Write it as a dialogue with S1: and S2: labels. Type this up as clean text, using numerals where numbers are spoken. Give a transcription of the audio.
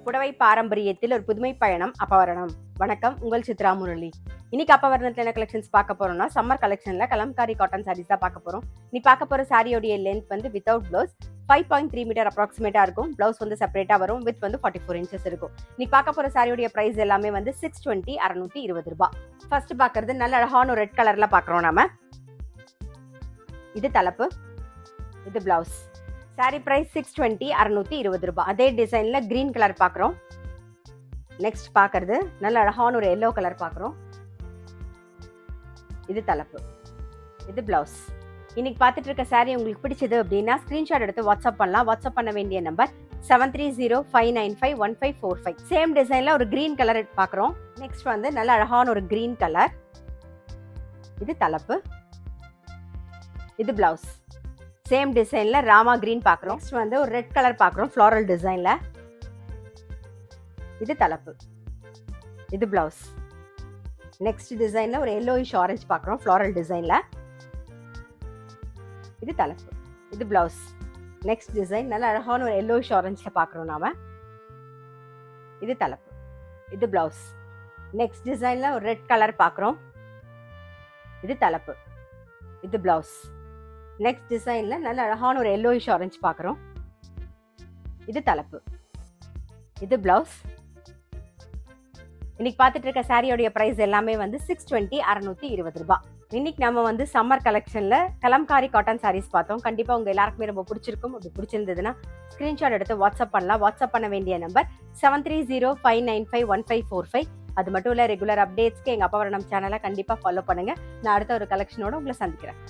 S1: புடவை பாரம்பரியத்தில் ஒரு புதுமை பயணம் அப்பவரணம். வணக்கம், உங்கள் சித்ரா முரளி. இன்னைக்கு அப்பவரணத்துல என்ன கலெக்ஷன்ஸ் பார்க்க போறோம்னா, சம்மர் கலெக்ஷன்ல கலம்காரி காட்டன் சாரீஸ் தான் பார்க்க போறோம். நீ பார்க்க போற சாரியோடைய லென்த் வந்து வித்தவுட் பிளவுஸ் 5.3 மீட்டர் அப்ராக்சிமேட்டா இருக்கும். பிளவுஸ் வந்து செப்பரேட்டா வரும். வித் வந்து 44 இன்ச்சஸ் இருக்கும். நீ பார்க்க போற சாரியோடைய பிரைஸ் எல்லாமே வந்து 620 620 ரூபாய். ஃபர்ஸ்ட் பார்க்கறது நல்ல அழகான ஒரு ரெட் கலர்ல பாக்குறோம் நாம. இது தலைப்பு, இது பிளவுஸ். சாரி பிரைஸ் 620 620 ரூபாய். அதே டிசைன்ல கிரீன் கலர் பாக்குறோம். நெக்ஸ்ட் பாக்குறது நல்ல அழகான ஒரு எல்லோ கலர் பாக்குறோம். இது தலைப்பு, இது பிளவுஸ். இன்னைக்கு பார்த்துட்டு இருக்க சாரி உங்களுக்கு பிடிச்சது அப்படின்னா ஸ்கிரீன்ஷாட் எடுத்து வாட்ஸ்அப் பண்ணலாம். வாட்ஸ்அப் பண்ண வேண்டிய நம்பர் 7305951545. சேம் டிசைன்ல ஒரு கிரீன் கலர் பாக்குறோம். நெக்ஸ்ட் வந்து நல்ல அழகான ஒரு கிரீன் கலர். இது தலைப்பு, இது பிளவுஸ். சேம் டிசைன்ல ராமா கிரீன் பாக்குறோம். நெக்ஸ்ட் வந்து ஒரு ரெட் கலர் பாக்குறோம் ஃப்ளோரல் டிசைன்ல. இது தலைப்பு, இது பிளவுஸ். நெக்ஸ்ட் டிசைன்ல ஒரு yellowish ஆரஞ்சு பாக்குறோம் ஃப்ளோரல் டிசைன்ல. இது தலைப்பு, இது பிளவுஸ். நெக்ஸ்ட் டிசைன் நல்ல அழகான ஒரு yellowish ஆரஞ்சுல பாக்குறோம் நாம. இது தலைப்பு, இது பிளவுஸ். நெக்ஸ்ட் டிசைன்ல ஒரு ரெட் கலர் பாக்குறோம். இது தலைப்பு, இது பிளவுஸ். நெக்ஸ்ட் டிசைன்ல நல்ல அழகான ஒரு yellowish ஆரஞ்சு பாக்குறோம். இது தலைப்பு, இது பிளவுஸ். இன்னைக்கு பார்த்துட்டு இருக்க சாரியோடைய பிரைஸ் எல்லாமே வந்து 620 620 ரூபாய். இன்னைக்கு நம்ம வந்து சம்மர் கலெக்ஷன்ல கலம்காரி காட்டன் சாரீஸ் பார்த்தோம். கண்டிப்பா உங்க எல்லாருக்குமே ரொம்ப பிடிச்சிருக்கும். அப்படி பிடிச்சிருந்ததுன்னா ஸ்கிரீன்ஷாட் எடுத்து வாட்ஸ்அப் பண்ணலாம். வாட்ஸ்அப் பண்ண வேண்டிய நம்பர் 7305951545. அது மட்டும் இல்ல, ரெகுலர் அப்டேட்ஸ்க்கு எங்க அப்பவரணம் சேனலை கண்டிப்பா ஃபாலோ பண்ணுங்க. நான் அடுத்த ஒரு கலெக்ஷனோட உங்களை சந்திக்கிறேன்.